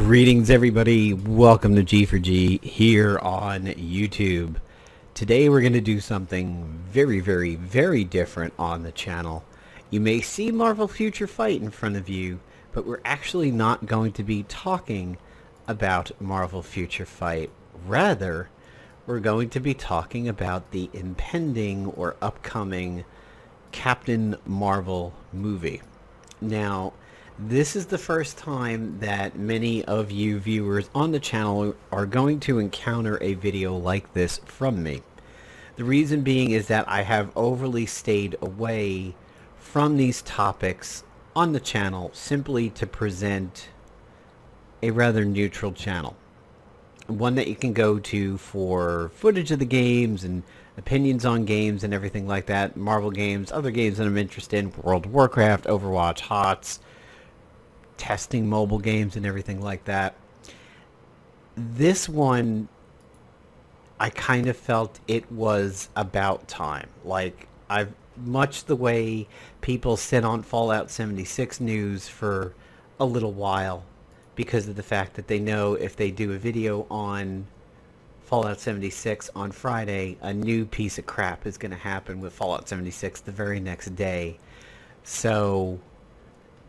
Greetings everybody, welcome to G4G here on YouTube. Today we're going to do something very different on the channel. You may see Marvel Future Fight in front of you, but we're actually not going to be talking about Marvel Future Fight. Rather, we're going to be talking about the impending or upcoming Captain Marvel movie. Now, this is the first time that many of you viewers on the channel are going to encounter a video like this from me. The reason being is that I have overly stayed away from these topics on the channel simply to present a rather neutral channel. One that you can go to for footage of the games and opinions on games and everything like that. Marvel games, other games that I'm interested in, World of Warcraft, Overwatch, HOTS, testing mobile games and everything like that. This one, I kind of felt it was about time. Like, I've much the way people sit on Fallout 76 news for a little while because of the fact that they know if they do a video on Fallout 76 on Friday, a new piece of crap is going to happen with Fallout 76 the very next day. So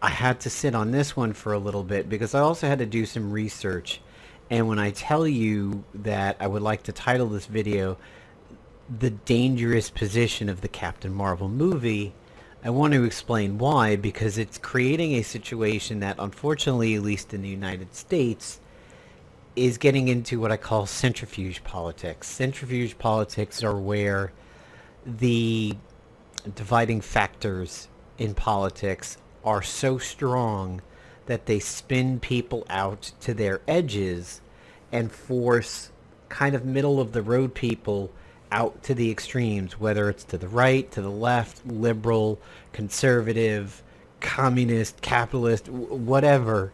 I had to sit on this one for a little bit because I also had to do some research. And when I tell you that I would like to title this video The Dangerous Position of the Captain Marvel Movie, I want to explain why, because it's creating a situation that, unfortunately, at least in the United States, is getting into what I call centrifuge politics. Centrifuge politics are where the dividing factors in politics are so strong that they spin people out to their edges and force kind of middle of the road people out to the extremes, whether it's to the right, to the left, liberal, conservative, communist, capitalist, whatever.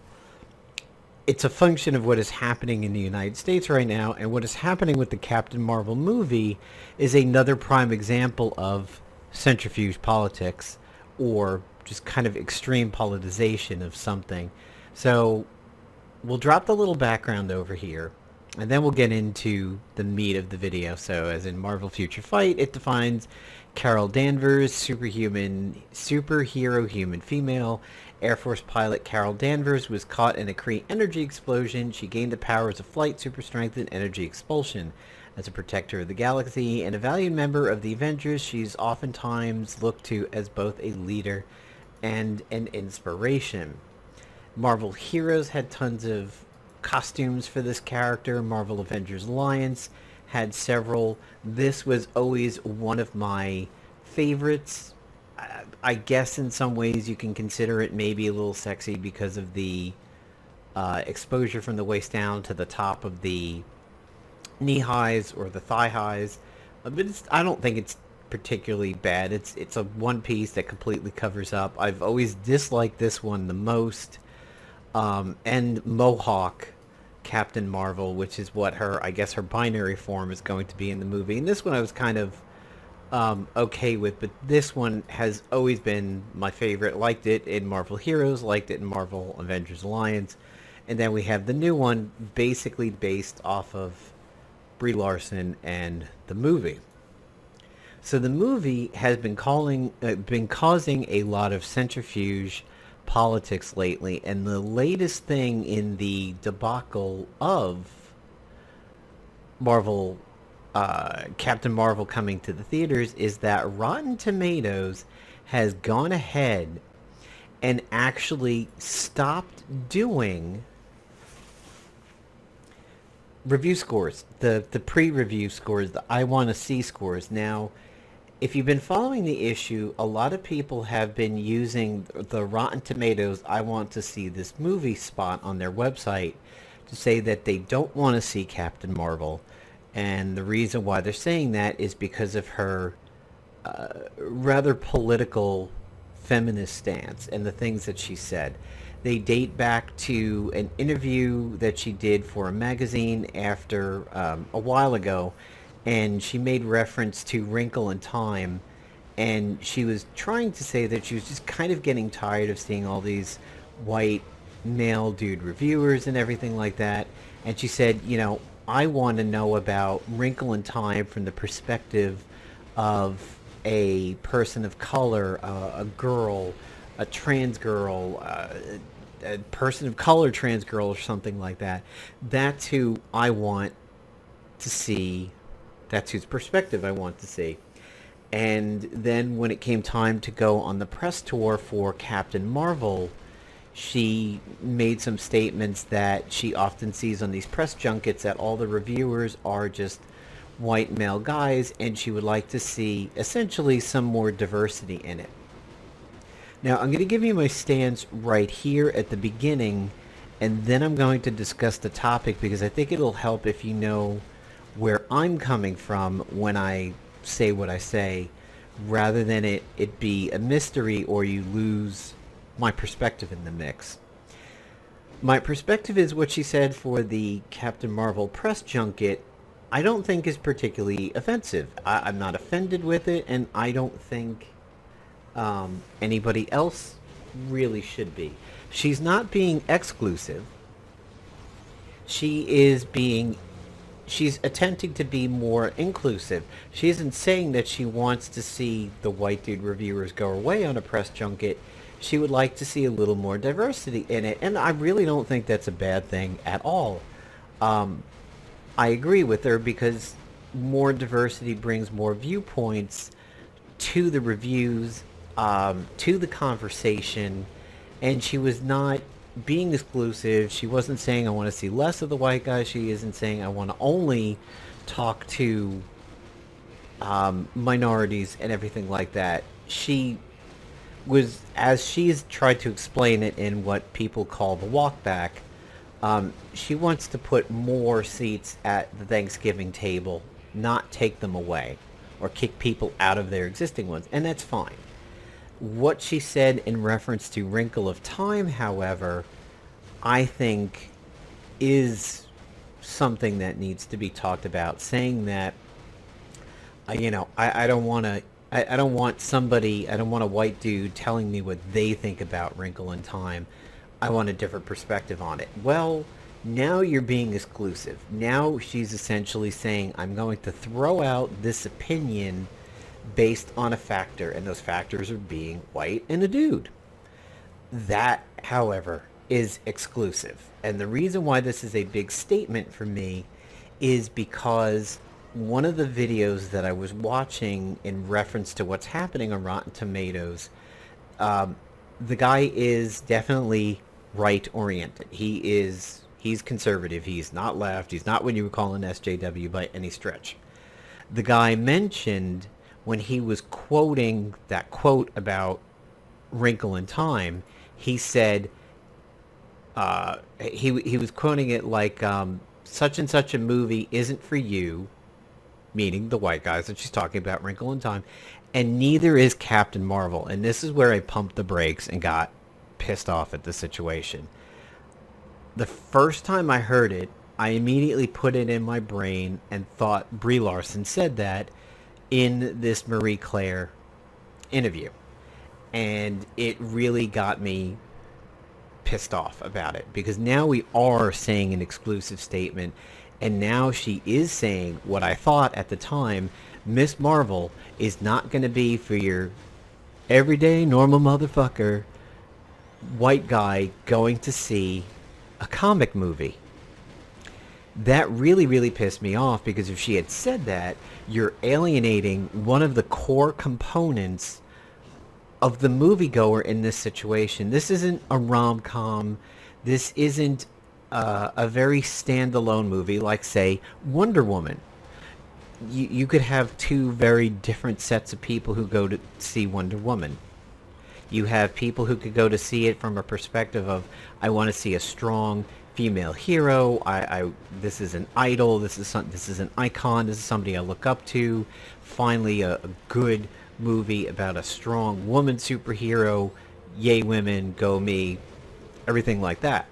It's a function of what is happening in the United States right now, and what is happening with the Captain Marvel movie is another prime example of centrifuge politics, or just kind of extreme politicization of something. So we'll drop the little background over here, and then we'll get into the meat of the video. So as in Marvel Future Fight, it defines Carol Danvers, superhero human female. Air Force pilot Carol Danvers was caught in a Kree energy explosion. She gained the powers of flight, super strength, and energy expulsion. As a protector of the galaxy and a valued member of the Avengers, she's oftentimes looked to as both a leader and an inspiration. Marvel Heroes had tons of costumes for this character. Marvel Avengers Alliance had several. This was always one of my favorites. I guess in some ways you can consider it maybe a little sexy because of the exposure from the waist down to the top of the knee highs or the thigh highs. But I don't think it's particularly bad. It's a one piece that completely covers up. I've always disliked this one the most. And Mohawk Captain Marvel, which is what I guess her binary form is going to be in the movie. And this one I was kind of okay with, but this one has always been my favorite. Liked it in Marvel Heroes, liked it in Marvel Avengers Alliance. And then we have the new one basically based off of Brie Larson and the movie. So the movie has been causing a lot of centrifuge politics lately, and the latest thing in the debacle of Marvel, Captain Marvel coming to the theaters, is that Rotten Tomatoes has gone ahead and actually stopped doing review scores, the pre-review scores, the I want to see scores. Now, if you've been following the issue, a lot of people have been using the Rotten Tomatoes I want to see this movie spot on their website to say that they don't want to see Captain Marvel. And the reason why they're saying that is because of her rather political feminist stance and the things that she said. They date back to an interview that she did for a magazine after a while ago, and she made reference to Wrinkle in Time, and she was trying to say that she was just kind of getting tired of seeing all these white male dude reviewers and everything like that. And she said, I want to know about Wrinkle in Time from the perspective of a person of color, a girl, a trans girl, a person of color trans girl, or something like that. That's who I want to see. That's whose perspective I want to see. And then when it came time to go on the press tour for Captain Marvel, she made some statements that she often sees on these press junkets, that all the reviewers are just white male guys, and she would like to see essentially some more diversity in it. Now, I'm going to give you my stance right here at the beginning, and then I'm going to discuss the topic, because I think it'll help if you know where I'm coming from when I say what I say, rather than it be a mystery or you lose my perspective in the mix. My perspective is what she said for the Captain Marvel press junket. I don't think is particularly offensive. I'm not offended with it, and I don't think anybody else really should be. She's not being exclusive. She's attempting to be more inclusive. She isn't saying that she wants to see the white dude reviewers go away on a press junket. She would like to see a little more diversity in it, and I really don't think that's a bad thing at all. I agree with her, because more diversity brings more viewpoints to the reviews, to the conversation, and she was not being exclusive. She wasn't saying I want to see less of the white guy. She isn't saying I want to only talk to minorities and everything like that. She was, as she's tried to explain it in what people call the walk back, she wants to put more seats at the Thanksgiving table, not take them away or kick people out of their existing ones, and that's fine. What she said in reference to Wrinkle of Time, however, I think is something that needs to be talked about, saying that I don't want a white dude telling me what they think about Wrinkle in Time. I want a different perspective on it. Well, now you're being exclusive. Now she's essentially saying, I'm going to throw out this opinion based on a factor, and those factors are being white and a dude. That, however, is exclusive. And the reason why this is a big statement for me is because one of the videos that I was watching in reference to what's happening on Rotten Tomatoes, the guy is definitely right-oriented. He's conservative. He's not left. He's not what you would call an SJW by any stretch. The guy mentioned, when he was quoting that quote about Wrinkle in Time, he said, he was quoting it like, such and such a movie isn't for you, meaning the white guys that she's talking about, Wrinkle in Time, and neither is Captain Marvel. And this is where I pumped the brakes and got pissed off at the situation. The first time I heard it, I immediately put it in my brain and thought Brie Larson said that in this Marie Claire interview. And it really got me pissed off about it, because now we are saying an exclusive statement, and now she is saying what I thought at the time. Miss Marvel is not going to be for your everyday normal motherfucker white guy going to see a comic movie. That really, really pissed me off, because if she had said that, you're alienating one of the core components of the moviegoer in this situation. This isn't a rom-com. This isn't a very standalone movie like, say, Wonder Woman. You could have two very different sets of people who go to see Wonder Woman. You have people who could go to see it from a perspective of, I want to see a strong female hero. This is an idol. This is an icon. This is somebody I look up to. Finally, a good movie about a strong woman superhero. Yay women, go me. Everything like that.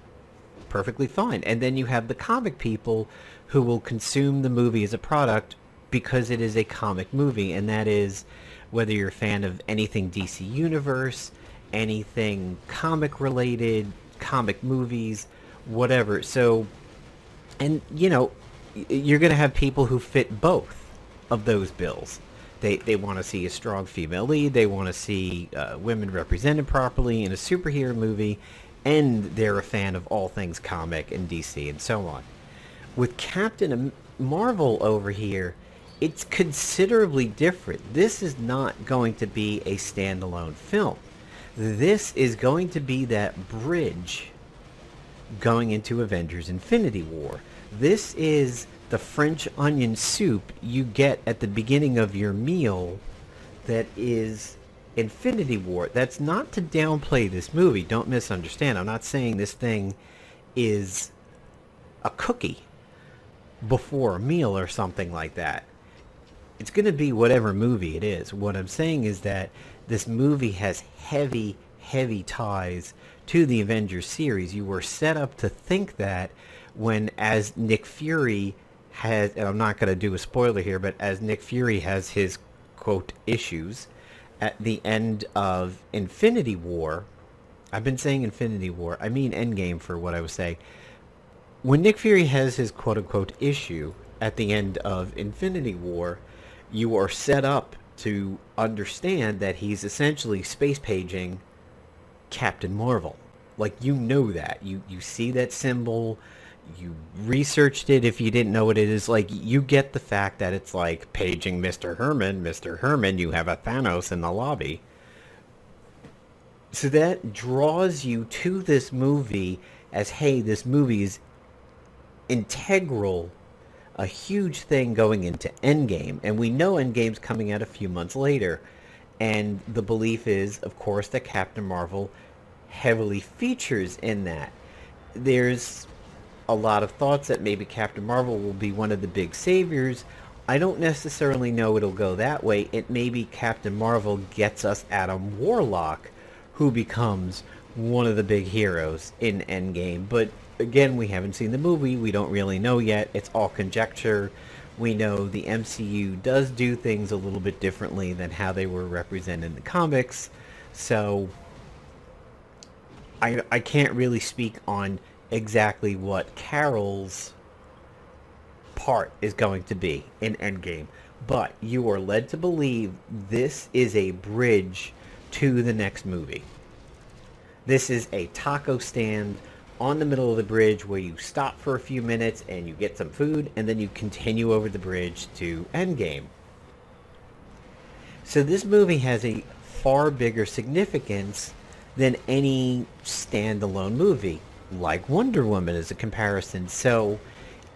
Perfectly fine. And then you have the comic people who will consume the movie as a product because it is a comic movie, and that is whether you're a fan of anything DC Universe, anything comic related, comic movies, whatever. So, and you know, you're going to have people who fit both of those bills. They want to see a strong female lead. They want to see women represented properly in a superhero movie, and they're a fan of all things comic and DC and so on. With Captain Marvel over here, it's considerably different. This is not going to be a standalone film. This is going to be that bridge going into Avengers Infinity War. This is the French onion soup you get at the beginning of your meal that is Infinity War. That's not to downplay this movie. Don't misunderstand. I'm not saying this thing is a cookie before a meal or something like that. It's going to be whatever movie it is. What I'm saying is that this movie has heavy, heavy ties to the Avengers series. You were set up to think that when, as Nick Fury has, and I'm not going to do a spoiler here, but as Nick Fury has his, quote, issues at the end of Infinity War, I've been saying Infinity War, I mean Endgame for what I was saying. When Nick Fury has his quote-unquote issue at the end of Infinity War, you are set up to understand that he's essentially space paging Captain Marvel. Like, you know that. You see that symbol. You researched it if you didn't know what it is. Like, you get the fact that it's like paging Mr. Herman. Mr. Herman, you have a Thanos in the lobby. So that draws you to this movie as, hey, this movie is integral, a huge thing going into Endgame. And we know Endgame's coming out a few months later. And the belief is, of course, that Captain Marvel heavily features in that. There's a lot of thoughts that maybe Captain Marvel will be one of the big saviors. I don't necessarily know it'll go that way. It may be Captain Marvel gets us Adam Warlock, who becomes one of the big heroes in Endgame. But again, we haven't seen the movie. We don't really know yet. It's all conjecture. We know the MCU does do things a little bit differently than how they were represented in the comics. So I can't really speak on exactly what Carol's part is going to be in Endgame. But you are led to believe this is a bridge to the next movie. This is a taco stand on the middle of the bridge where you stop for a few minutes and you get some food and then you continue over the bridge to Endgame. So this movie has a far bigger significance than any standalone movie, like Wonder Woman as a comparison. So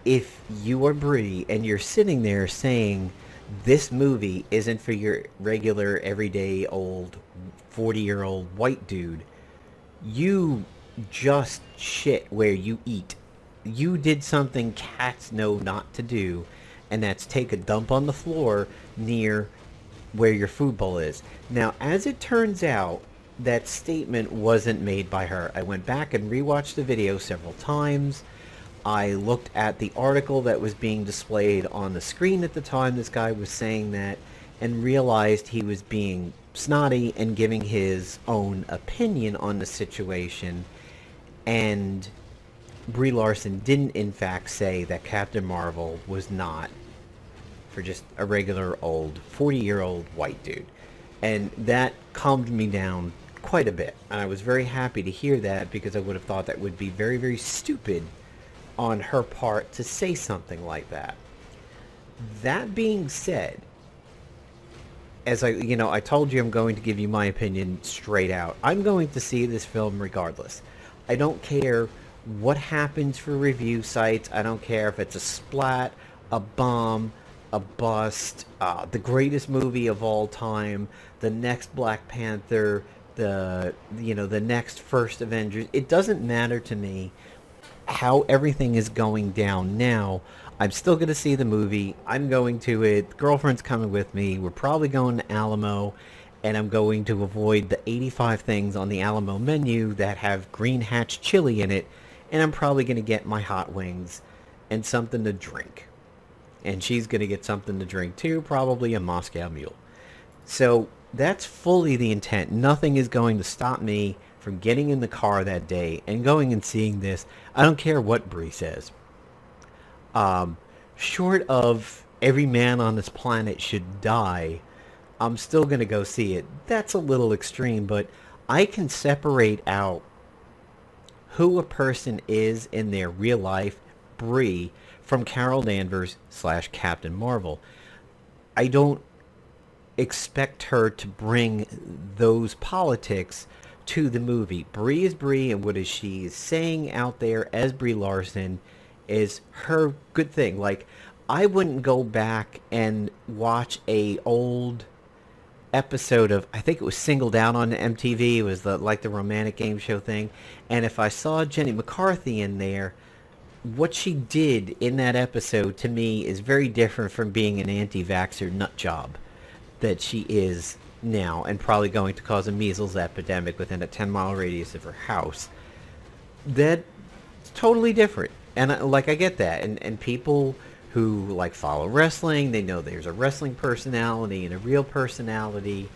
if you are Brie and you're sitting there saying this movie isn't for your regular everyday old 40-year-old white dude, you just shit where you eat. You did something cats know not to do, and that's take a dump on the floor near where your food bowl is. Now, as it turns out, that statement wasn't made by her. I went back and rewatched the video several times. I looked at the article that was being displayed on the screen at the time this guy was saying that, and realized he was being snotty and giving his own opinion on the situation. And Brie Larson didn't in fact say that Captain Marvel was not for just a regular old 40-year-old white dude. And that calmed me down quite a bit. And I was very happy to hear that, because I would have thought that would be very, very stupid on her part to say something like that. That being said, as I told you I'm going to give you my opinion straight out. I'm going to see this film regardless. I don't care what happens for review sites. I don't care if it's a splat, a bomb, a bust, the greatest movie of all time, the next Black Panther, the next first Avengers. It doesn't matter to me how everything is going down now. I'm still going to see the movie. I'm going to it. Girlfriend's coming with me. We're probably going to Alamo, and I'm going to avoid the 85 things on the Alamo menu that have green hatch chili in it, and I'm probably going to get my hot wings and something to drink. And she's going to get something to drink too, probably a Moscow Mule. So that's fully the intent. Nothing is going to stop me from getting in the car that day and going and seeing this. I don't care what Brie says. Um, Short of every man on this planet should die, I'm still going to go see it. That's a little extreme, but I can separate out who a person is in their real life, Brie, from Carol Danvers slash Captain Marvel. I don't expect her to bring those politics to the movie. Brie is Brie, and what is she saying out there as Brie Larson is her good thing. Like, I wouldn't go back and watch a old episode of, I think it was Singled Out on MTV. It was like the romantic game show thing. And if I saw Jenny McCarthy in there, what she did in that episode to me is very different from being an anti-vaxxer nut job that she is now, and probably going to cause a measles epidemic within a 10-mile radius of her house. That's totally different. And I get that. And people who like follow wrestling, they know there's a wrestling personality and a real personality.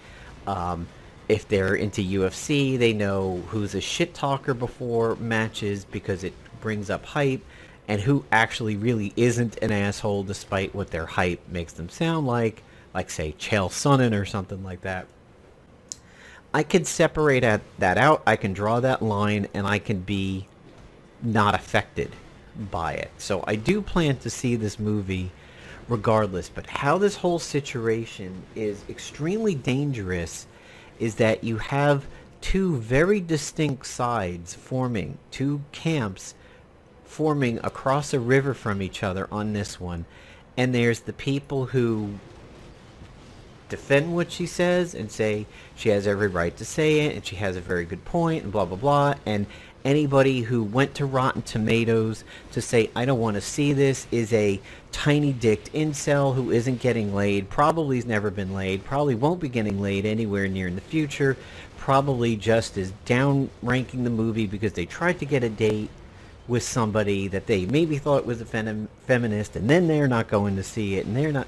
If they're into UFC, they know who's a shit talker before matches because it brings up hype, and who actually really isn't an asshole despite what their hype makes them sound like say Chael Sonnen or something like that. I can separate that out. I can draw that line, and I can be not affected by it. So I do plan to see this movie regardless. But how this whole situation is extremely dangerous is that you have two very distinct sides forming, two camps forming across a river from each other on this one. And there's the people who defend what she says and say she has every right to say it and she has a very good point and blah blah blah, and anybody who went to Rotten Tomatoes to say I don't want to see this is a tiny dicked incel who isn't getting laid, probably has never been laid, probably won't be getting laid anywhere near in the future, probably just is down ranking the movie because they tried to get a date with somebody that they maybe thought was a feminist, and then they're not going to see it, and they're not.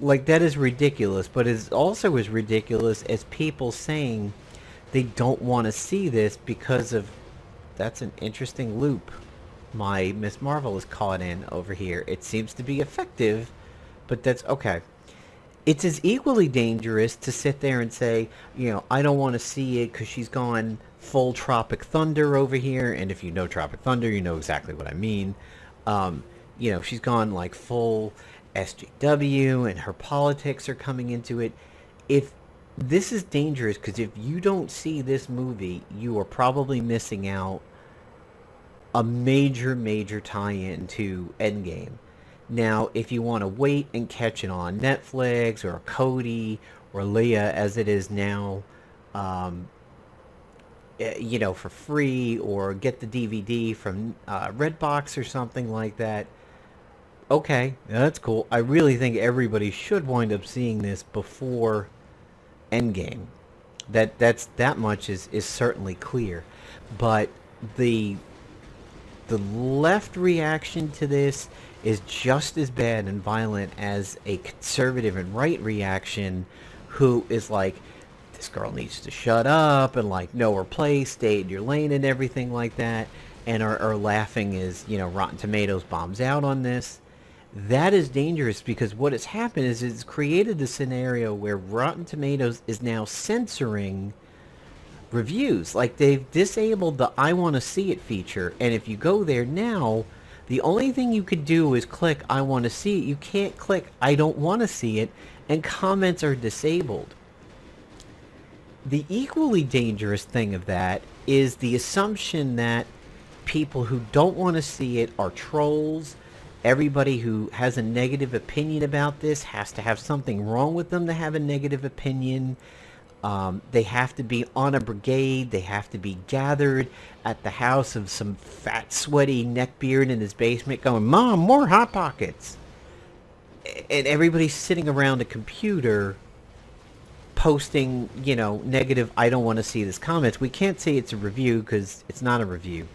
Like, that is ridiculous, but it's also as ridiculous as people saying they don't want to see this because of... That's an interesting loop my Miss Marvel is caught in over here. It seems to be effective, but that's okay. It's as equally dangerous to sit there and say, I don't want to see it because she's gone full Tropic Thunder over here, and if you know Tropic Thunder, you know exactly what I mean. She's gone like full SJW, and her politics are coming into it. If this is dangerous, because if you don't see this movie, you are probably missing out a major tie-in to Endgame. Now, if you want to wait and catch it on Netflix or Kodi or Leah, as it is now, for free, or get the DVD from Redbox or something like that, okay, that's cool. I really think everybody should wind up seeing this before Endgame. That much is certainly clear. But the left reaction to this is just as bad and violent as a conservative and right reaction who is like, this girl needs to shut up and like know her place, stay in your lane and everything like that, and are laughing as Rotten Tomatoes bombs out on this. That is dangerous, because what has happened is it's created a scenario where Rotten Tomatoes is now censoring reviews. Like, they've disabled the I want to see it feature, and if you go there now, the only thing you could do is click I want to see it. You can't click I don't want to see it, and comments are disabled. The equally dangerous thing of that is the assumption that people who don't want to see it are trolls. Everybody who has a negative opinion about this has to have something wrong with them to have a negative opinion. They have to be on a brigade. They have to be gathered at the house of some fat, sweaty neckbeard in his basement going, Mom, more Hot Pockets. And everybody's sitting around a computer posting, negative, I don't want to see this comments. We can't say it's a review because it's not a review.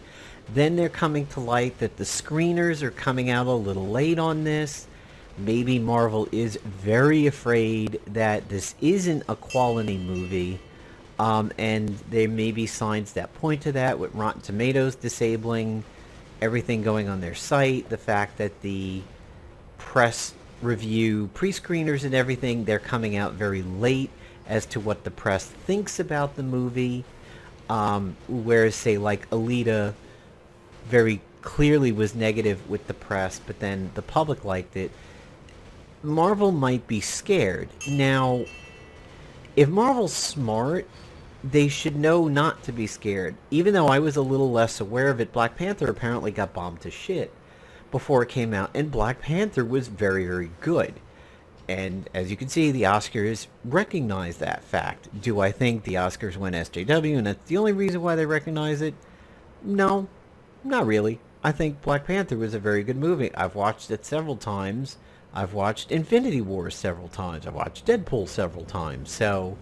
Then they're coming to light that the screeners are coming out a little late on this. Maybe Marvel is very afraid that this isn't a quality movie. And there may be signs that point to that, with Rotten Tomatoes disabling everything going on their site, the fact that the press review pre-screeners and everything, they're coming out very late as to what the press thinks about the movie. Whereas, say, like Alita very clearly was negative with the press, but then the public liked it. Marvel might be scared. Now, if Marvel's smart, they should know not to be scared. Even though I was a little less aware of it, Black Panther apparently got bombed to shit before it came out, and Black Panther was very, very good. And as you can see, the Oscars recognize that fact. Do I think the Oscars went SJW and that's the only reason why they recognize it? No, not really. I think Black Panther was a very good movie. I've watched it several times. I've watched Infinity War several times. I've watched Deadpool several times. So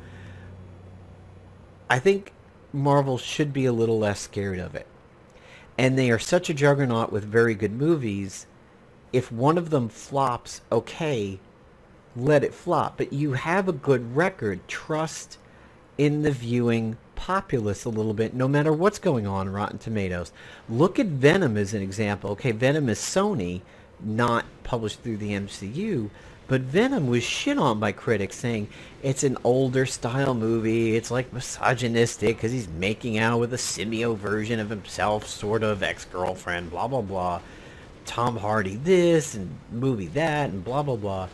I think Marvel should be a little less scared of it. And they are such a juggernaut with very good movies. If one of them flops, okay, let it flop. But you have a good record. Trust in the viewing populace a little bit, no matter what's going on Rotten Tomatoes. Look at Venom as an example. Okay, Venom is Sony, not published through the MCU, but Venom was shit on by critics, saying it's an older style movie, it's like misogynistic because he's making out with a symbiote version of himself, sort of ex-girlfriend, blah blah blah. Tom Hardy this and movie that and blah blah blah.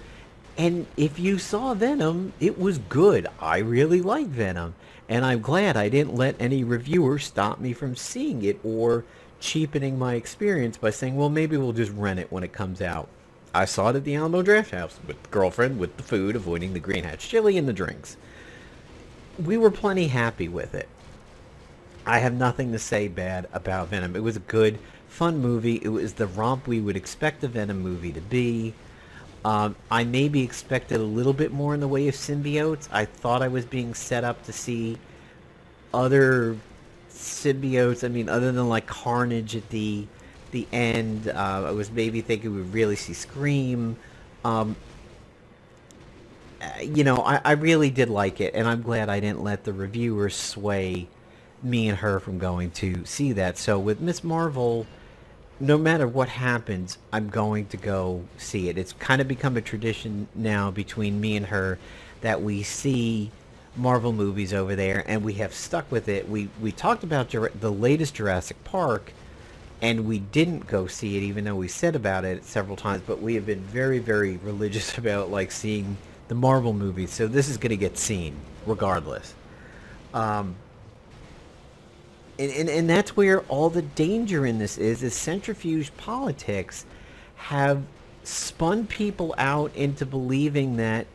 And if you saw Venom, it was good. I really like Venom. And I'm glad I didn't let any reviewer stop me from seeing it or cheapening my experience by saying, well, maybe we'll just rent it when it comes out. I saw it at the Alamo Drafthouse with the girlfriend, with the food, avoiding the green hatch chili and the drinks. We were plenty happy with it. I have nothing to say bad about Venom. It was a good, fun movie. It was the romp we would expect a Venom movie to be. I maybe expected a little bit more in the way of symbiotes. I thought I was being set up to see other symbiotes. I mean, other than like Carnage at the end. I was maybe thinking we'd really see Scream. You know, I really did like it, and I'm glad I didn't let the reviewers sway me and her from going to see that. So with Miss Marvel, no matter what happens, I'm going to go see it. It's kind of become a tradition now between me and her that we see Marvel movies over there, and we have stuck with it. We talked about the latest Jurassic Park, and we didn't go see it, even though we said about it several times, but we have been very, very religious about like seeing the Marvel movies, so this is going to get seen regardless. And that's where all the danger in this is centrifuge politics have spun people out into believing that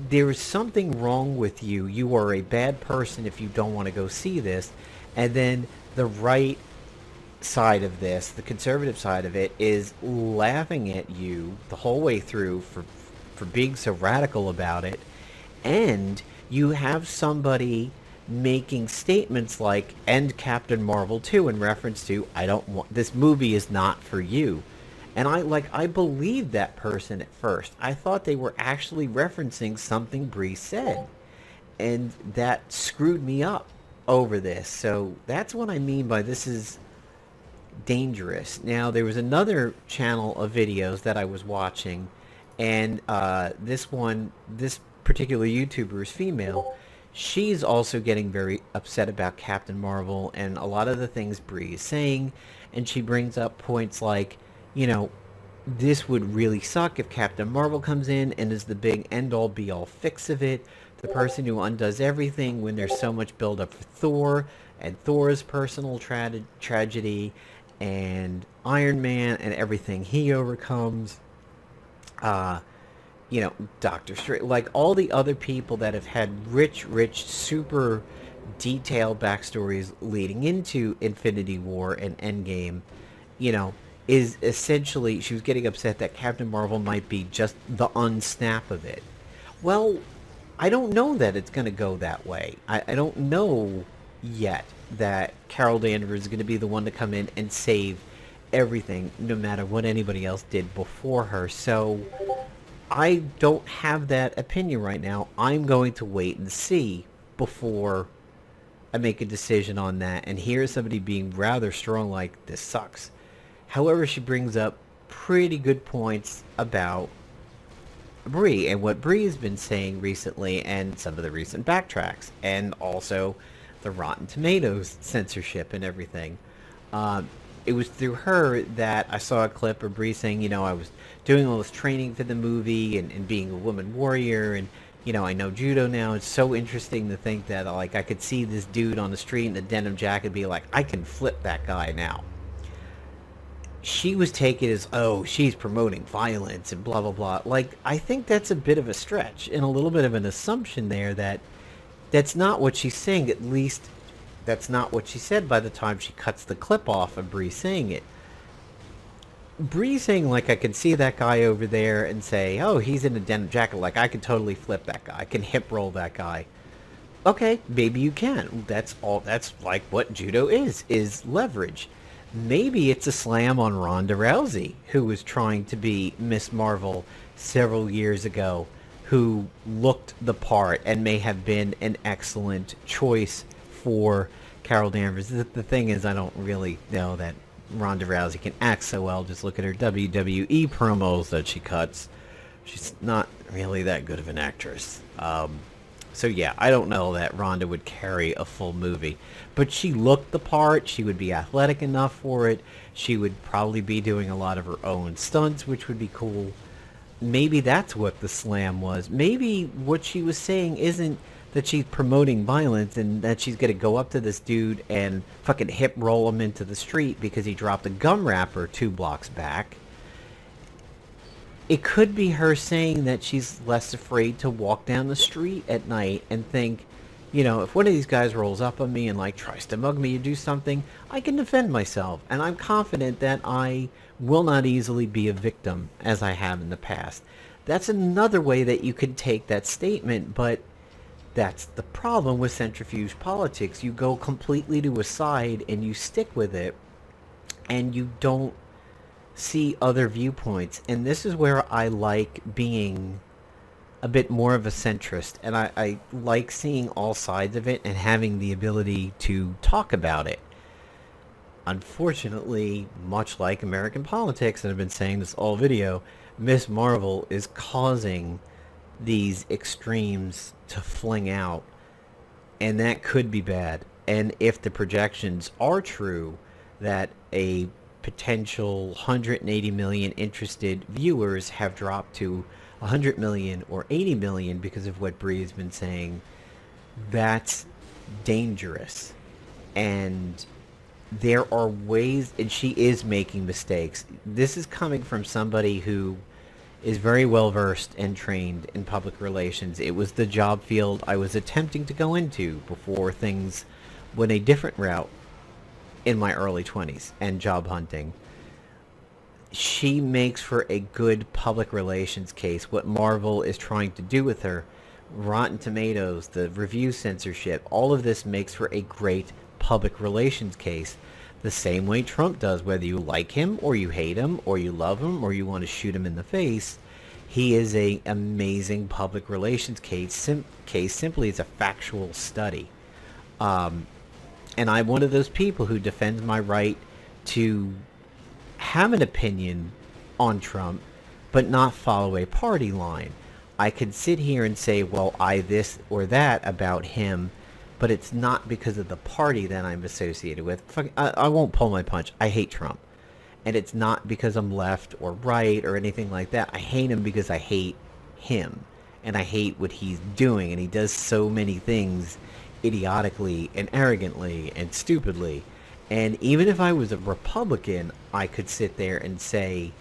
there is something wrong with you. You are a bad person if you don't want to go see this. And then the right side of this, the conservative side of it, is laughing at you the whole way through for being so radical about it. And you have somebody making statements like "End Captain Marvel 2" in reference to "I don't want this movie is not for you." And I believed that person at first. I thought they were actually referencing something Brie said, and that screwed me up over this. So that's what I mean by this is dangerous. Now, there was another channel of videos that I was watching, and this particular YouTuber is female. She's also getting very upset about Captain Marvel and a lot of the things Brie is saying, and she brings up points like, you know, this would really suck if Captain Marvel comes in and is the big end-all be-all fix of it, the person who undoes everything when there's so much build-up for Thor and Thor's personal tragedy and Iron Man and everything he overcomes. You know, Doctor Strange, like all the other people that have had rich, super detailed backstories leading into Infinity War and Endgame, you know, is essentially, she was getting upset that Captain Marvel might be just the unsnap of it. Well, I don't know that it's going to go that way. I don't know yet that Carol Danvers is going to be the one to come in and save everything, no matter what anybody else did before her. So I don't have that opinion right now. I'm going to wait and see. before I make a decision on that. And here's somebody being rather strong like, this sucks. However, she brings up pretty good points about Brie and what Brie has been saying recently and some of the recent backtracks, and also the Rotten Tomatoes censorship and everything. It was through her that I saw a clip of Brie saying, I was doing all this training for the movie and being a woman warrior, and I know judo now. It's so interesting to think that I could see this dude on the street in a denim jacket and be like, I can flip that guy now. She was taken as, oh, she's promoting violence and blah, blah, blah. I think that's a bit of a stretch and a little bit of an assumption there that that's not what she's saying. At least that's not what she said by the time she cuts the clip off of Brie saying it. Brie saying, I can see that guy over there and say, oh, he's in a denim jacket. I can totally flip that guy. I can hip roll that guy. Okay, maybe you can. That's all. That's what judo is leverage. Maybe it's a slam on Ronda Rousey, who was trying to be Miss Marvel several years ago, who looked the part and may have been an excellent choice for Carol Danvers. The thing is, I don't really know that Ronda Rousey can act so well. Just look at her WWE promos that she cuts. She's not really that good of an actress. So yeah, I don't know that Ronda would carry a full movie. But she looked the part. She would be athletic enough for it. She would probably be doing a lot of her own stunts, which would be cool. Maybe that's what the slam was. Maybe what she was saying isn't that she's promoting violence and that she's going to go up to this dude and fucking hip roll him into the street because he dropped a gum wrapper 2 blocks back. It could be her saying that she's less afraid to walk down the street at night and think, if one of these guys rolls up on me and tries to mug me or do something, I can defend myself. And I'm confident that I will not easily be a victim as I have in the past. That's another way that you could take that statement, but that's the problem with centrifuge politics. You go completely to a side and you stick with it, and you don't see other viewpoints. And this is where I like being a bit more of a centrist, and I like seeing all sides of it and having the ability to talk about it. Unfortunately, much like American politics, and I've been saying this all video, Miss Marvel is causing these extremes to fling out, and that could be bad. And if the projections are true that a potential 180 million interested viewers have dropped to 100 million or 80 million because of what Brie has been saying, that's dangerous. And there are ways, and she is making mistakes. This is coming from somebody who is very well versed and trained in public relations. It was the job field I was attempting to go into before things went a different route in my early 20s and job hunting. She makes for a good public relations case. What Marvel is trying to do with her, Rotten Tomatoes, the review censorship, all of this makes for a great public relations case. The same way Trump does, whether you like him or you hate him or you love him or you want to shoot him in the face. He is an amazing public relations case simply as a factual study. And I'm one of those people who defends my right to have an opinion on Trump, but not follow a party line. I could sit here and say, well, I this or that about him, but it's not because of the party that I'm associated with. I won't pull my punch. I hate Trump. And it's not because I'm left or right or anything like that. I hate him because I hate him. And I hate what he's doing. And he does so many things idiotically and arrogantly and stupidly. And even if I was a Republican, I could sit there and say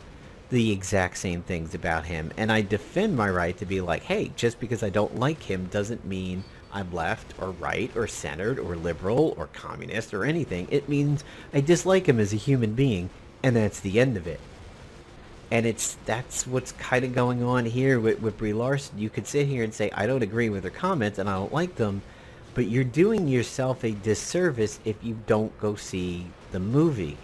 the exact same things about him. And I defend my right to be like, hey, just because I don't like him doesn't mean I'm left or right or centered or liberal or communist or anything. It means I dislike him as a human being, and that's the end of it. And that's what's kind of going on here with Brie Larson. You could sit here and say, I don't agree with her comments and I don't like them, but you're doing yourself a disservice if you don't go see the movie.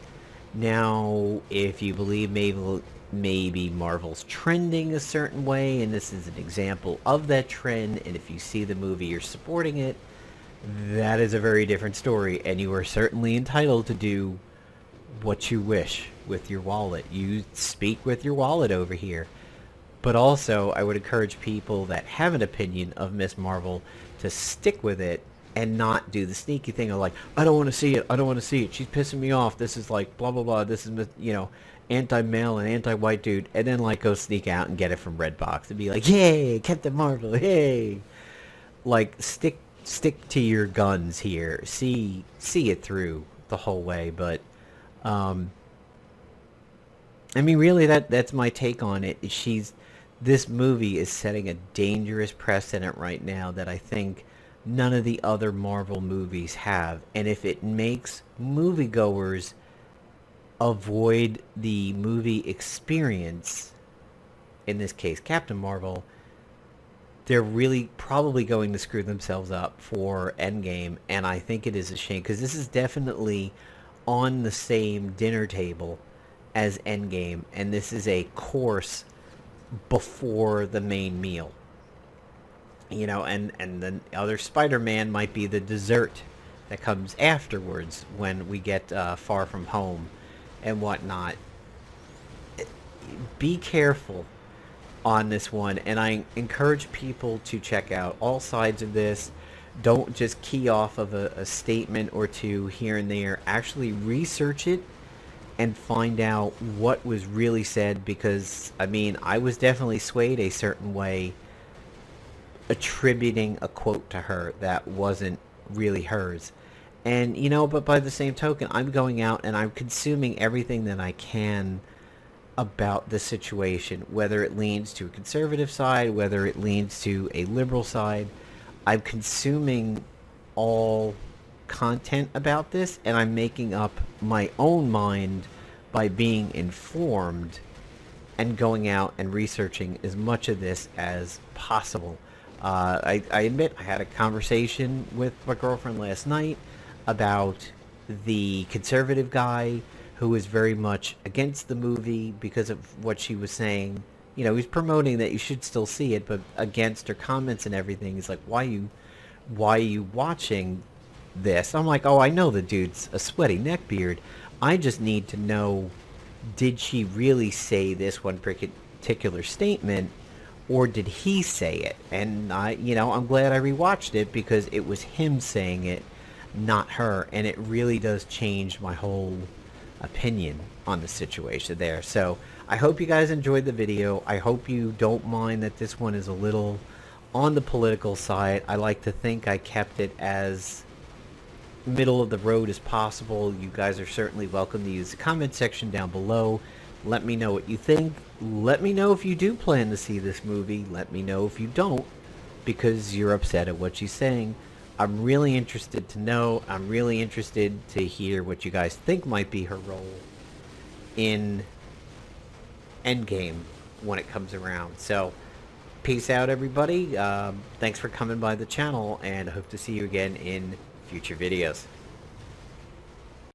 Now, if you believe maybe Marvel's trending a certain way, and this is an example of that trend, and if you see the movie, you're supporting it, that is a very different story, and you are certainly entitled to do what you wish with your wallet. You speak with your wallet over here. But also, I would encourage people that have an opinion of Miss Marvel to stick with it and not do the sneaky thing of like, I don't want to see it, I don't want to see it, she's pissing me off, this is like blah blah blah, this is, you know, anti-male and anti-white dude, and then like go sneak out and get it from Redbox and be like, yay, Captain Marvel, yay. Like, stick to your guns here. See it through the whole way. But I mean, really, that's my take on it. This movie is setting a dangerous precedent right now that I think none of the other Marvel movies have. And if it makes moviegoers avoid the movie experience, in this case Captain Marvel, they're really probably going to screw themselves up for Endgame. And I think it is a shame, because this is definitely on the same dinner table as Endgame, and this is a course before the main meal. You know, and the other Spider-Man might be the dessert that comes afterwards when we get Far From Home and whatnot. Be careful on this one, and I encourage people to check out all sides of this. Don't just key off of a statement or two here and there. Actually research it and find out what was really said, because I mean, I was definitely swayed a certain way attributing a quote to her that wasn't really hers. And you know, but by the same token, I'm going out and I'm consuming everything that I can about the situation, whether it leans to a conservative side, whether it leans to a liberal side. I'm consuming all content about this, and I'm making up my own mind by being informed and going out and researching as much of this as possible. I admit I had a conversation with my girlfriend last night about the conservative guy who was very much against the movie because of what she was saying. You know, he's promoting that you should still see it, but against her comments and everything. He's like, why are you watching this? I'm like, oh, I know the dude's a sweaty neckbeard. I just need to know, did she really say this one particular statement, or did he say it? And I'm glad I rewatched it, because it was him saying it, not her, and it really does change my whole opinion on the situation there. So I hope you guys enjoyed the video. I hope you don't mind that this one is a little on the political side. I like to think I kept it as middle of the road as possible. You guys are certainly welcome to use the comment section down below. Let me know what you think. Let me know if you do plan to see this movie. Let me know if you don't, because you're upset at what she's saying. I'm really interested to know. I'm really interested to hear what you guys think might be her role in Endgame when it comes around. So, peace out, everybody. Thanks for coming by the channel, and I hope to see you again in future videos.